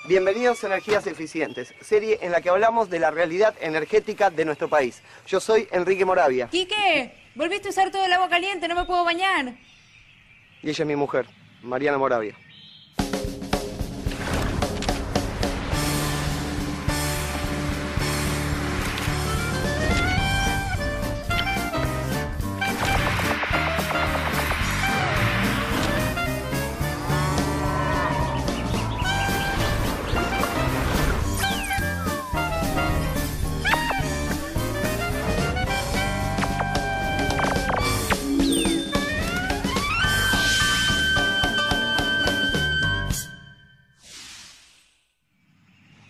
Bienvenidos a Energías Eficientes, serie en la que hablamos de la realidad energética de nuestro país. Yo soy Enrique Moravia. Quique, volviste a usar todo el agua caliente, no me puedo bañar. Y ella es mi mujer, Mariana Moravia.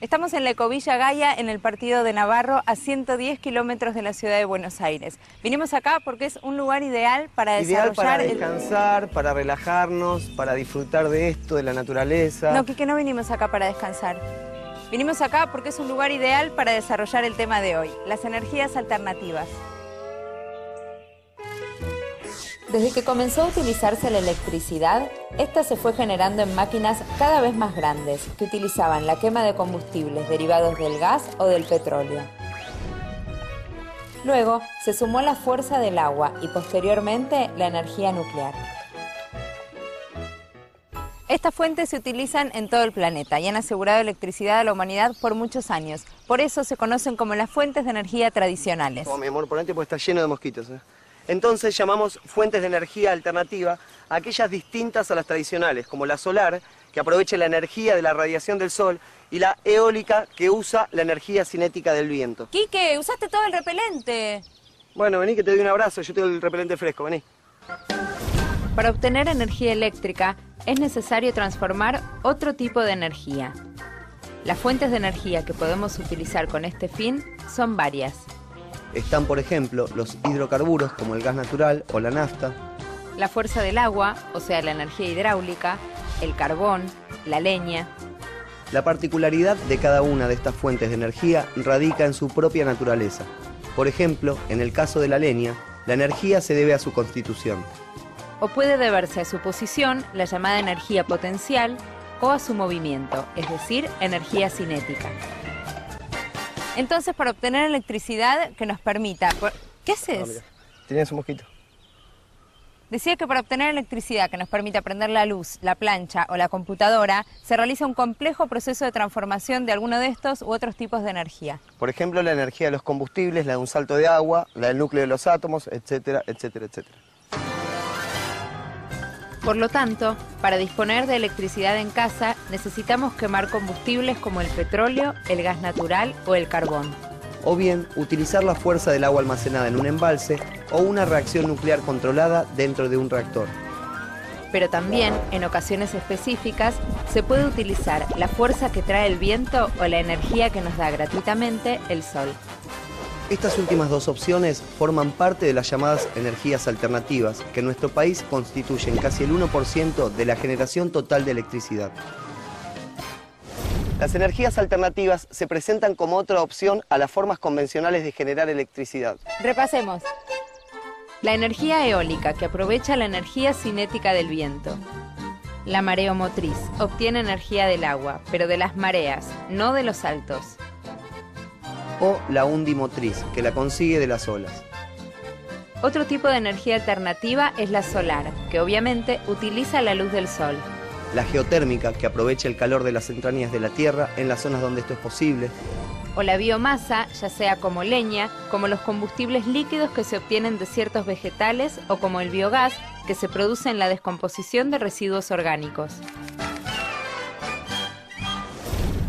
Estamos en la Ecovilla Gaia, en el partido de Navarro, a 110 kilómetros de la ciudad de Buenos Aires. Vinimos acá porque es un lugar ideal para desarrollar... Ideal para descansar, para relajarnos, para disfrutar de esto, de la naturaleza. No, Quique, no vinimos acá para descansar. Vinimos acá porque es un lugar ideal para desarrollar el tema de hoy, las energías alternativas. Desde que comenzó a utilizarse la electricidad, esta se fue generando en máquinas cada vez más grandes que utilizaban la quema de combustibles derivados del gas o del petróleo. Luego se sumó la fuerza del agua y posteriormente la energía nuclear. Estas fuentes se utilizan en todo el planeta y han asegurado electricidad a la humanidad por muchos años. Por eso se conocen como las fuentes de energía tradicionales. Oh, mi amor, ponete porque está lleno de mosquitos, ¿eh? Entonces llamamos fuentes de energía alternativa a aquellas distintas a las tradicionales, como la solar, que aprovecha la energía de la radiación del sol, y la eólica, que usa la energía cinética del viento. ¡Quique, usaste todo el repelente! Bueno, vení que te doy un abrazo, yo te doy el repelente fresco, vení. Para obtener energía eléctrica es necesario transformar otro tipo de energía. Las fuentes de energía que podemos utilizar con este fin son varias. Están, por ejemplo, los hidrocarburos como el gas natural o la nafta. La fuerza del agua, o sea, la energía hidráulica, el carbón, la leña. La particularidad de cada una de estas fuentes de energía radica en su propia naturaleza. Por ejemplo, en el caso de la leña, la energía se debe a su constitución. O puede deberse a su posición, la llamada energía potencial, o a su movimiento, es decir, energía cinética. Entonces, para obtener electricidad que nos permita... ¿Qué haces? Tienes un mosquito. Decía que para obtener electricidad que nos permita prender la luz, la plancha o la computadora, se realiza un complejo proceso de transformación de alguno de estos u otros tipos de energía. Por ejemplo, la energía de los combustibles, la de un salto de agua, la del núcleo de los átomos, etcétera, etcétera, etcétera. Por lo tanto, para disponer de electricidad en casa, necesitamos quemar combustibles como el petróleo, el gas natural o el carbón. O bien, utilizar la fuerza del agua almacenada en un embalse o una reacción nuclear controlada dentro de un reactor. Pero también, en ocasiones específicas, se puede utilizar la fuerza que trae el viento o la energía que nos da gratuitamente el sol. Estas últimas dos opciones forman parte de las llamadas energías alternativas, que en nuestro país constituyen casi el 1% de la generación total de electricidad. Las energías alternativas se presentan como otra opción a las formas convencionales de generar electricidad. Repasemos. La energía eólica, que aprovecha la energía cinética del viento. La mareomotriz, obtiene energía del agua, pero de las mareas, no de los altos. O la undimotriz, que la consigue de las olas. Otro tipo de energía alternativa es la solar, que obviamente utiliza la luz del sol. La geotérmica, que aprovecha el calor de las entrañas de la tierra en las zonas donde esto es posible. O la biomasa, ya sea como leña, como los combustibles líquidos que se obtienen de ciertos vegetales, o como el biogás, que se produce en la descomposición de residuos orgánicos.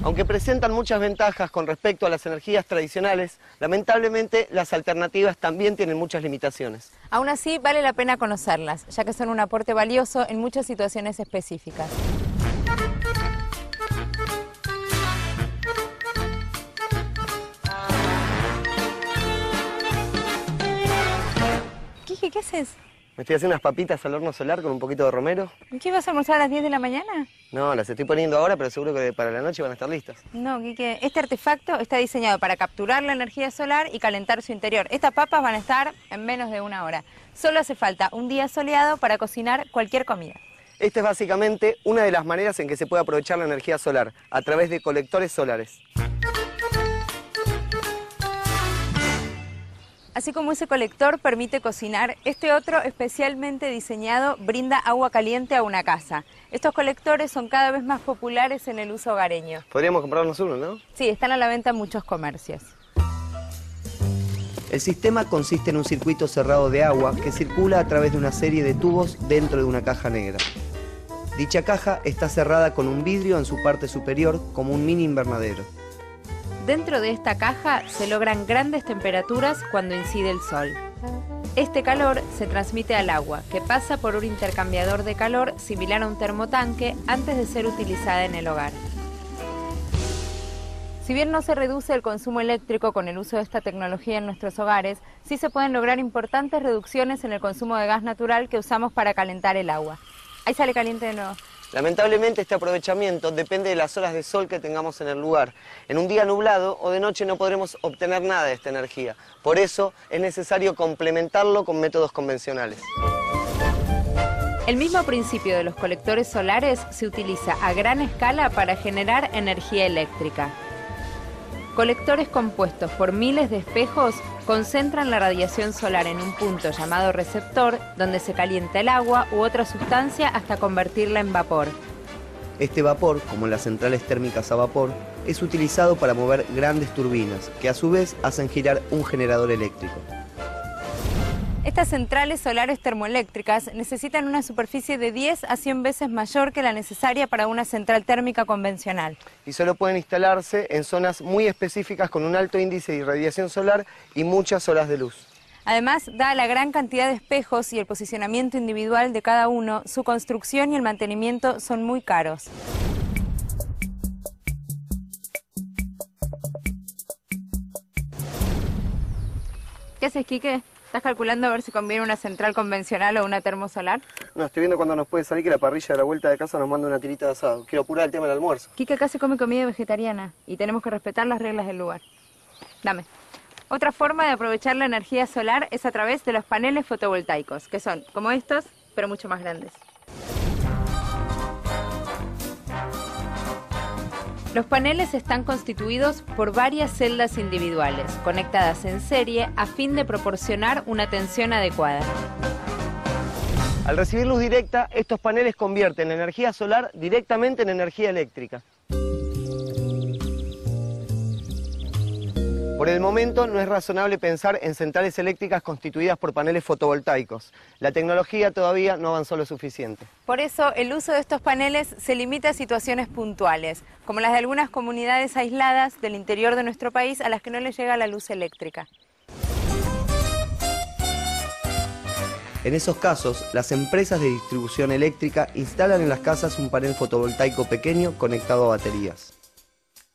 Aunque presentan muchas ventajas con respecto a las energías tradicionales, lamentablemente las alternativas también tienen muchas limitaciones. Aún así, vale la pena conocerlas, ya que son un aporte valioso en muchas situaciones específicas. ¿Qué haces? Me estoy haciendo unas papitas al horno solar con un poquito de romero. ¿Y qué vas a almorzar a las 10 de la mañana? No, las estoy poniendo ahora, pero seguro que para la noche van a estar listas. No, Quique, este artefacto está diseñado para capturar la energía solar y calentar su interior. Estas papas van a estar en menos de 1 hora. Solo hace falta un día soleado para cocinar cualquier comida. Esta es básicamente una de las maneras en que se puede aprovechar la energía solar, a través de colectores solares. Así como ese colector permite cocinar, este otro especialmente diseñado brinda agua caliente a una casa. Estos colectores son cada vez más populares en el uso hogareño. Podríamos comprarnos uno, ¿no? Sí, están a la venta en muchos comercios. El sistema consiste en un circuito cerrado de agua que circula a través de una serie de tubos dentro de una caja negra. Dicha caja está cerrada con un vidrio en su parte superior como un mini invernadero. Dentro de esta caja se logran grandes temperaturas cuando incide el sol. Este calor se transmite al agua, que pasa por un intercambiador de calor similar a un termotanque antes de ser utilizada en el hogar. Si bien no se reduce el consumo eléctrico con el uso de esta tecnología en nuestros hogares, sí se pueden lograr importantes reducciones en el consumo de gas natural que usamos para calentar el agua. Ahí sale caliente de nuevo. Lamentablemente este aprovechamiento depende de las horas de sol que tengamos en el lugar. En un día nublado o de noche no podremos obtener nada de esta energía. Por eso es necesario complementarlo con métodos convencionales. El mismo principio de los colectores solares se utiliza a gran escala para generar energía eléctrica. Colectores compuestos por miles de espejos concentran la radiación solar en un punto llamado receptor, donde se calienta el agua u otra sustancia hasta convertirla en vapor. Este vapor, como en las centrales térmicas a vapor, es utilizado para mover grandes turbinas, que a su vez hacen girar un generador eléctrico. Estas centrales solares termoeléctricas necesitan una superficie de 10 a 100 veces mayor que la necesaria para una central térmica convencional. Y solo pueden instalarse en zonas muy específicas con un alto índice de irradiación solar y muchas horas de luz. Además, dada la gran cantidad de espejos y el posicionamiento individual de cada uno, su construcción y el mantenimiento son muy caros. ¿Qué haces, Quique? ¿Estás calculando a ver si conviene una central convencional o una termosolar? No, estoy viendo cuándo nos puede salir que la parrilla de la vuelta de casa nos manda una tirita de asado. Quiero apurar el tema del almuerzo. Quique acá se come comida vegetariana y tenemos que respetar las reglas del lugar. Dame. Otra forma de aprovechar la energía solar es a través de los paneles fotovoltaicos, que son como estos, pero mucho más grandes. Los paneles están constituidos por varias celdas individuales, conectadas en serie a fin de proporcionar una tensión adecuada. Al recibir luz directa, estos paneles convierten la energía solar directamente en energía eléctrica. Por el momento no es razonable pensar en centrales eléctricas constituidas por paneles fotovoltaicos. La tecnología todavía no avanzó lo suficiente. Por eso el uso de estos paneles se limita a situaciones puntuales, como las de algunas comunidades aisladas del interior de nuestro país a las que no les llega la luz eléctrica. En esos casos, las empresas de distribución eléctrica instalan en las casas un panel fotovoltaico pequeño conectado a baterías.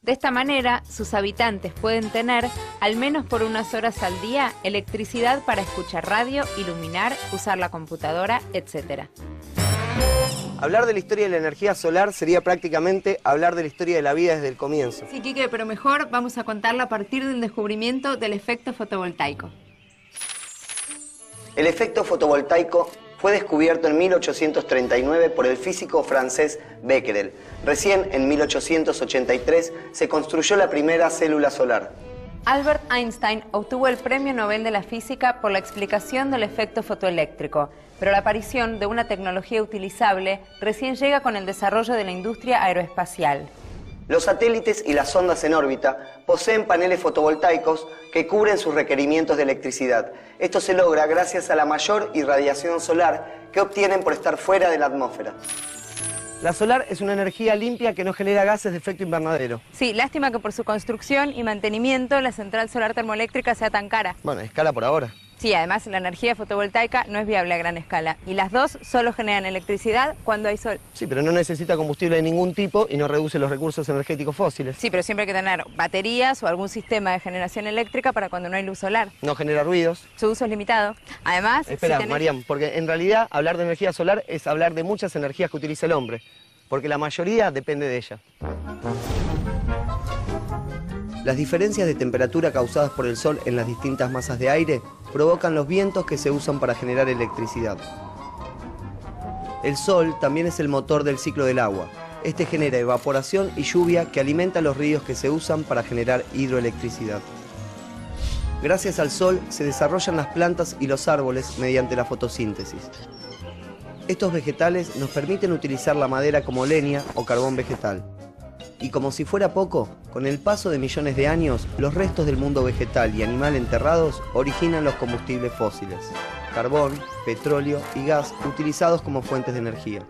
De esta manera, sus habitantes pueden tener, al menos por unas horas al día, electricidad para escuchar radio, iluminar, usar la computadora, etc. Hablar de la historia de la energía solar sería prácticamente hablar de la historia de la vida desde el comienzo. Sí, Quique, pero mejor vamos a contarla a partir del descubrimiento del efecto fotovoltaico. El efecto fotovoltaico fue descubierto en 1839 por el físico francés Becquerel. Recién en 1883 se construyó la primera célula solar. Albert Einstein obtuvo el Premio Nobel de la Física por la explicación del efecto fotoeléctrico, pero la aparición de una tecnología utilizable recién llega con el desarrollo de la industria aeroespacial. Los satélites y las sondas en órbita poseen paneles fotovoltaicos que cubren sus requerimientos de electricidad. Esto se logra gracias a la mayor irradiación solar que obtienen por estar fuera de la atmósfera. La solar es una energía limpia que no genera gases de efecto invernadero. Sí, lástima que por su construcción y mantenimiento la central solar termoeléctrica sea tan cara. Bueno, escala por ahora. Sí, además la energía fotovoltaica no es viable a gran escala y las dos solo generan electricidad cuando hay sol. Sí, pero no necesita combustible de ningún tipo y no reduce los recursos energéticos fósiles. Sí, pero siempre hay que tener baterías o algún sistema de generación eléctrica para cuando no hay luz solar. No genera ruidos. Su uso es limitado. Además... Espera, Mariam, porque en realidad hablar de energía solar es hablar de muchas energías que utiliza el hombre, porque la mayoría depende de ella. Las diferencias de temperatura causadas por el sol en las distintas masas de aire provocan los vientos que se usan para generar electricidad. El sol también es el motor del ciclo del agua. Este genera evaporación y lluvia que alimenta los ríos que se usan para generar hidroelectricidad. Gracias al sol se desarrollan las plantas y los árboles mediante la fotosíntesis. Estos vegetales nos permiten utilizar la madera como leña o carbón vegetal. Y como si fuera poco, con el paso de millones de años, los restos del mundo vegetal y animal enterrados originan los combustibles fósiles: carbón, petróleo y gas utilizados como fuentes de energía.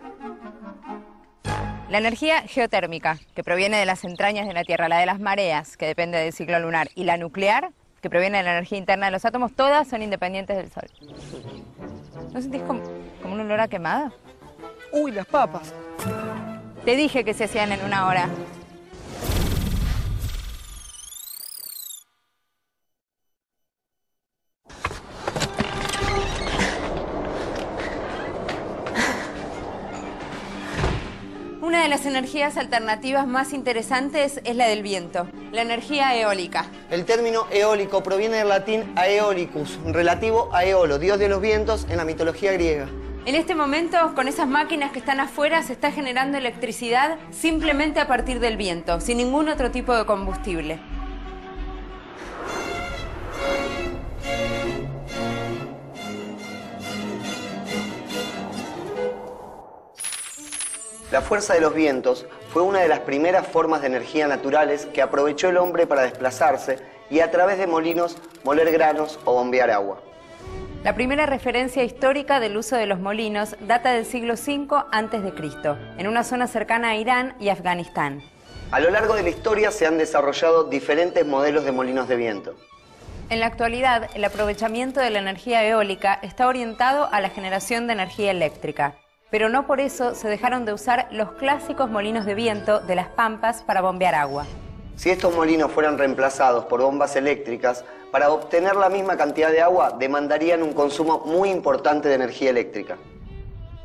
La energía geotérmica, que proviene de las entrañas de la Tierra, la de las mareas, que depende del ciclo lunar, y la nuclear, que proviene de la energía interna de los átomos, todas son independientes del Sol. ¿No sentís como un olor a quemada? ¡Uy, las papas! Te dije que se hacían en una hora. Una de las energías alternativas más interesantes es la del viento, la energía eólica. El término eólico proviene del latín aeolicus, relativo a Eolo, dios de los vientos en la mitología griega. En este momento, con esas máquinas que están afuera, se está generando electricidad simplemente a partir del viento, sin ningún otro tipo de combustible. La fuerza de los vientos fue una de las primeras formas de energía naturales que aprovechó el hombre para desplazarse y a través de molinos moler granos o bombear agua. La primera referencia histórica del uso de los molinos data del siglo V a.C., en una zona cercana a Irán y Afganistán. A lo largo de la historia se han desarrollado diferentes modelos de molinos de viento. En la actualidad, el aprovechamiento de la energía eólica está orientado a la generación de energía eléctrica, pero no por eso se dejaron de usar los clásicos molinos de viento de las pampas para bombear agua. Si estos molinos fueran reemplazados por bombas eléctricas, para obtener la misma cantidad de agua demandarían un consumo muy importante de energía eléctrica.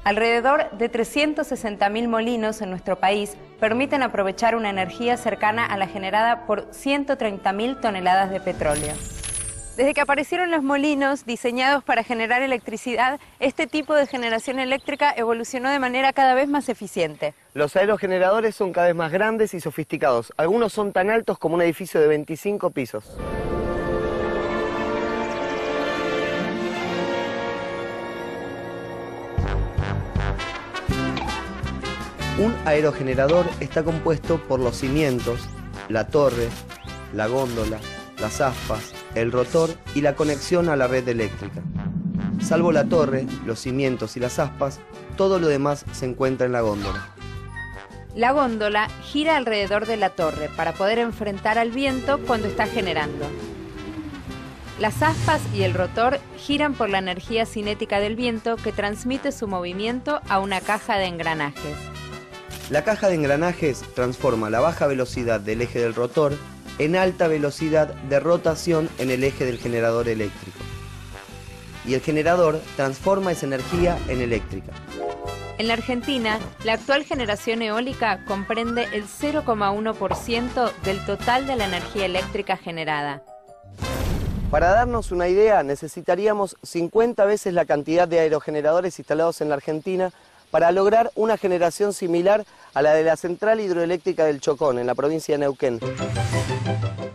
Alrededor de 360.000 molinos en nuestro país permiten aprovechar una energía cercana a la generada por 130.000 toneladas de petróleo. Desde que aparecieron los molinos diseñados para generar electricidad, este tipo de generación eléctrica evolucionó de manera cada vez más eficiente. Los aerogeneradores son cada vez más grandes y sofisticados. Algunos son tan altos como un edificio de 25 pisos. Un aerogenerador está compuesto por los cimientos, la torre, la góndola, las aspas, el rotor y la conexión a la red eléctrica. Salvo la torre, los cimientos y las aspas, todo lo demás se encuentra en la góndola. La góndola gira alrededor de la torre para poder enfrentar al viento cuando está generando. Las aspas y el rotor giran por la energía cinética del viento que transmite su movimiento a una caja de engranajes. La caja de engranajes transforma la baja velocidad del eje del rotor en alta velocidad de rotación en el eje del generador eléctrico. Y el generador transforma esa energía en eléctrica. En la Argentina, la actual generación eólica comprende el 0,1% del total de la energía eléctrica generada. Para darnos una idea, necesitaríamos 50 veces la cantidad de aerogeneradores instalados en la Argentina para lograr una generación similar a la de la central hidroeléctrica del Chocón, en la provincia de Neuquén.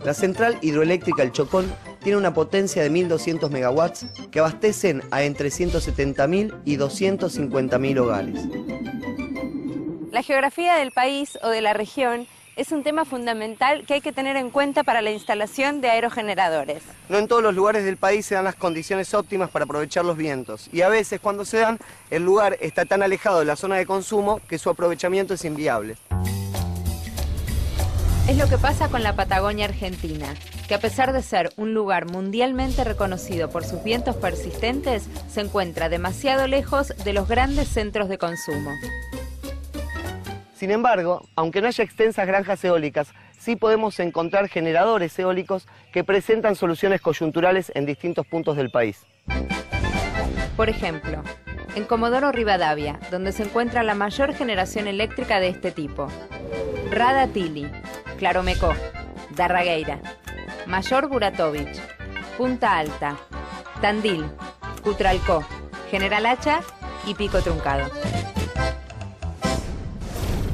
La central hidroeléctrica del Chocón tiene una potencia de 1.200 megawatts que abastecen a entre 170.000 y 250.000 hogares. La geografía del país o de la región es un tema fundamental que hay que tener en cuenta para la instalación de aerogeneradores. No en todos los lugares del país se dan las condiciones óptimas para aprovechar los vientos, y a veces cuando se dan, el lugar está tan alejado de la zona de consumo que su aprovechamiento es inviable. Es lo que pasa con la Patagonia Argentina, que a pesar de ser un lugar mundialmente reconocido por sus vientos persistentes, se encuentra demasiado lejos de los grandes centros de consumo. Sin embargo, aunque no haya extensas granjas eólicas, sí podemos encontrar generadores eólicos que presentan soluciones coyunturales en distintos puntos del país. Por ejemplo, en Comodoro Rivadavia, donde se encuentra la mayor generación eléctrica de este tipo. Radatili, Claromecó, Darragueira, Mayor Buratovich, Punta Alta, Tandil, Cutralcó, General Hacha y Pico Truncado.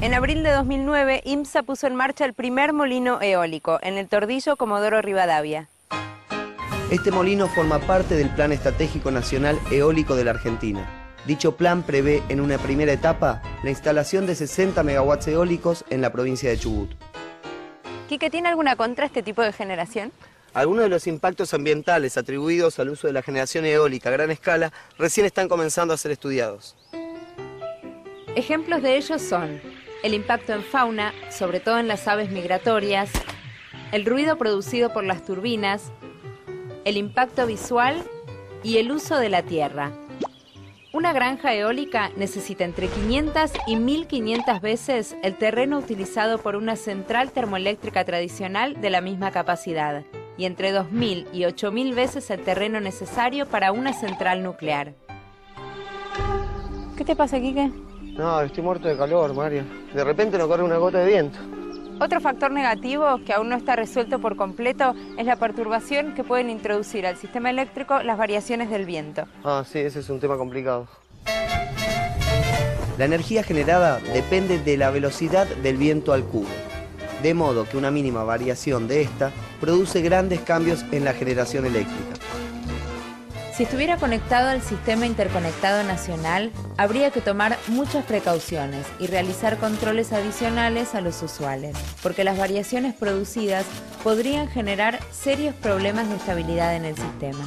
En abril de 2009, IMSA puso en marcha el primer molino eólico en el Tordillo Comodoro Rivadavia. Este molino forma parte del Plan Estratégico Nacional Eólico de la Argentina. Dicho plan prevé en una primera etapa la instalación de 60 megawatts eólicos en la provincia de Chubut. ¿Quique, tiene alguna contra este tipo de generación? Algunos de los impactos ambientales atribuidos al uso de la generación eólica a gran escala recién están comenzando a ser estudiados. Ejemplos de ellos son el impacto en fauna, sobre todo en las aves migratorias, el ruido producido por las turbinas, el impacto visual y el uso de la tierra. Una granja eólica necesita entre 500 y 1500 veces el terreno utilizado por una central termoeléctrica tradicional de la misma capacidad y entre 2000 y 8000 veces el terreno necesario para una central nuclear. ¿Qué te pasa, Quique? No, estoy muerto de calor, María. De repente no corre una gota de viento. Otro factor negativo que aún no está resuelto por completo es la perturbación que pueden introducir al sistema eléctrico las variaciones del viento. Ah, sí, ese es un tema complicado. La energía generada depende de la velocidad del viento al cubo, de modo que una mínima variación de esta produce grandes cambios en la generación eléctrica. Si estuviera conectado al Sistema Interconectado Nacional, habría que tomar muchas precauciones y realizar controles adicionales a los usuales, porque las variaciones producidas podrían generar serios problemas de estabilidad en el sistema.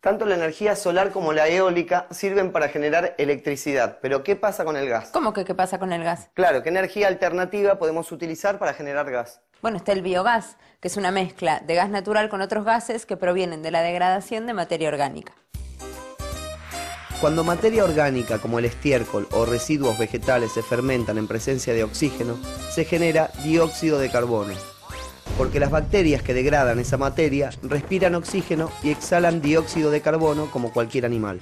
Tanto la energía solar como la eólica sirven para generar electricidad, pero ¿qué pasa con el gas? ¿Cómo que qué pasa con el gas? Claro, ¿qué energía alternativa podemos utilizar para generar gas? Bueno, está el biogás, que es una mezcla de gas natural con otros gases que provienen de la degradación de materia orgánica. Cuando materia orgánica como el estiércol o residuos vegetales se fermentan en presencia de oxígeno, se genera dióxido de carbono, porque las bacterias que degradan esa materia respiran oxígeno y exhalan dióxido de carbono como cualquier animal.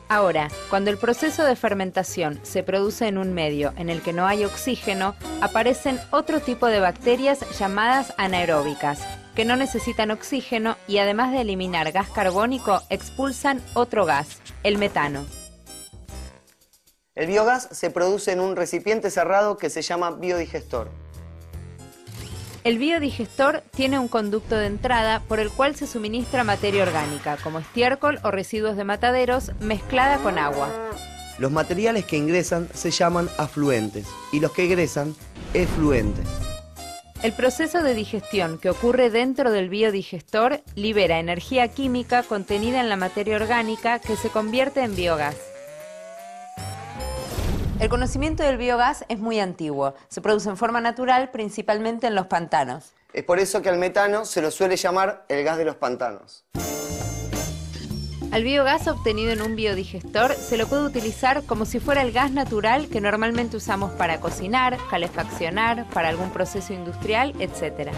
Ahora, cuando el proceso de fermentación se produce en un medio en el que no hay oxígeno, aparecen otro tipo de bacterias llamadas anaeróbicas, que no necesitan oxígeno y además de eliminar gas carbónico, expulsan otro gas, el metano. El biogás se produce en un recipiente cerrado que se llama biodigestor. El biodigestor tiene un conducto de entrada por el cual se suministra materia orgánica, como estiércol o residuos de mataderos, mezclada con agua. Los materiales que ingresan se llaman afluentes y los que egresan, efluentes. El proceso de digestión que ocurre dentro del biodigestor libera energía química contenida en la materia orgánica que se convierte en biogás. El conocimiento del biogás es muy antiguo. Se produce en forma natural, principalmente en los pantanos. Es por eso que al metano se lo suele llamar el gas de los pantanos. Al biogás obtenido en un biodigestor se lo puede utilizar como si fuera el gas natural que normalmente usamos para cocinar, calefaccionar, para algún proceso industrial, etc.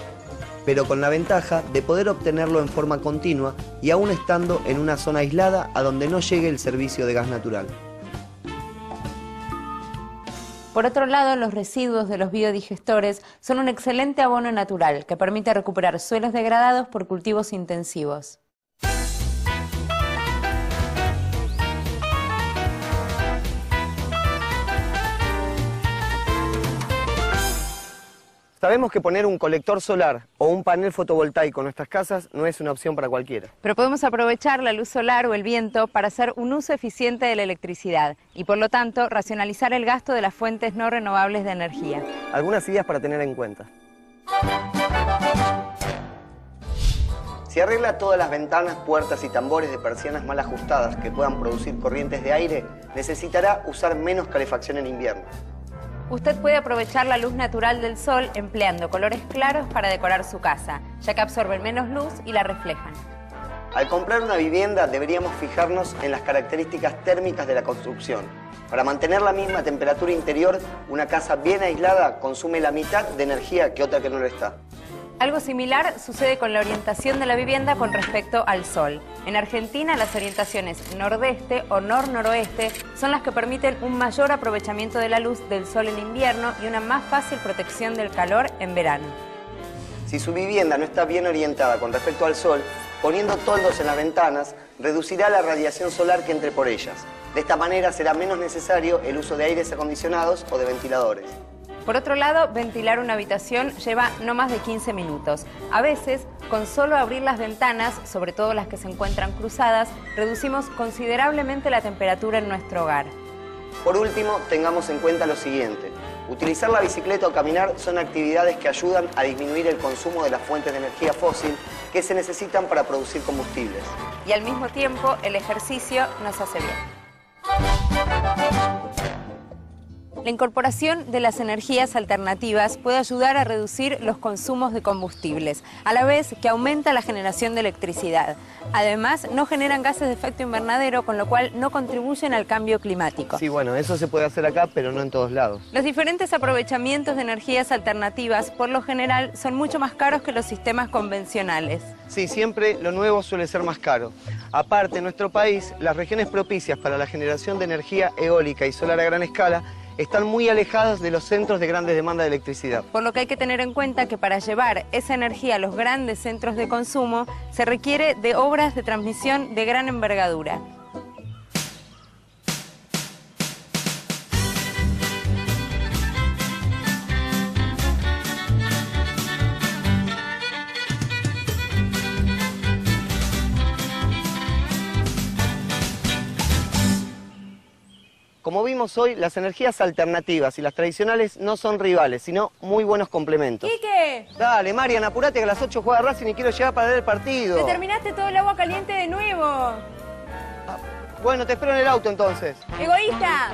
Pero con la ventaja de poder obtenerlo en forma continua y aún estando en una zona aislada a donde no llegue el servicio de gas natural. Por otro lado, los residuos de los biodigestores son un excelente abono natural que permite recuperar suelos degradados por cultivos intensivos. Sabemos que poner un colector solar o un panel fotovoltaico en nuestras casas no es una opción para cualquiera. Pero podemos aprovechar la luz solar o el viento para hacer un uso eficiente de la electricidad y, por lo tanto, racionalizar el gasto de las fuentes no renovables de energía. Algunas ideas para tener en cuenta. Si arregla todas las ventanas, puertas y tambores de persianas mal ajustadas que puedan producir corrientes de aire, necesitará usar menos calefacción en invierno. Usted puede aprovechar la luz natural del sol empleando colores claros para decorar su casa, ya que absorben menos luz y la reflejan. Al comprar una vivienda deberíamos fijarnos en las características térmicas de la construcción. Para mantener la misma temperatura interior, una casa bien aislada consume la mitad de energía que otra que no lo está. Algo similar sucede con la orientación de la vivienda con respecto al sol. En Argentina, las orientaciones nordeste o nor-noroeste son las que permiten un mayor aprovechamiento de la luz del sol en invierno y una más fácil protección del calor en verano. Si su vivienda no está bien orientada con respecto al sol, poniendo toldos en las ventanas, reducirá la radiación solar que entre por ellas. De esta manera será menos necesario el uso de aires acondicionados o de ventiladores. Por otro lado, ventilar una habitación lleva no más de 15 minutos. A veces, con solo abrir las ventanas, sobre todo las que se encuentran cruzadas, reducimos considerablemente la temperatura en nuestro hogar. Por último, tengamos en cuenta lo siguiente. Utilizar la bicicleta o caminar son actividades que ayudan a disminuir el consumo de las fuentes de energía fósil que se necesitan para producir combustibles. Y al mismo tiempo, el ejercicio nos hace bien. La incorporación de las energías alternativas puede ayudar a reducir los consumos de combustibles, a la vez que aumenta la generación de electricidad. Además, no generan gases de efecto invernadero, con lo cual no contribuyen al cambio climático. Sí, bueno, eso se puede hacer acá, pero no en todos lados. Los diferentes aprovechamientos de energías alternativas, por lo general, son mucho más caros que los sistemas convencionales. Sí, siempre lo nuevo suele ser más caro. Aparte, en nuestro país, las regiones propicias para la generación de energía eólica y solar a gran escala están muy alejadas de los centros de grandes demandas de electricidad. Por lo que hay que tener en cuenta que para llevar esa energía a los grandes centros de consumo se requiere de obras de transmisión de gran envergadura. Como vimos hoy, las energías alternativas y las tradicionales no son rivales, sino muy buenos complementos. ¡Quique! Dale, Marian, apurate que a las 8 juega Racing y quiero llegar para ver el partido. ¡Te terminaste todo el agua caliente de nuevo! Bueno, te espero en el auto entonces. ¡Egoísta!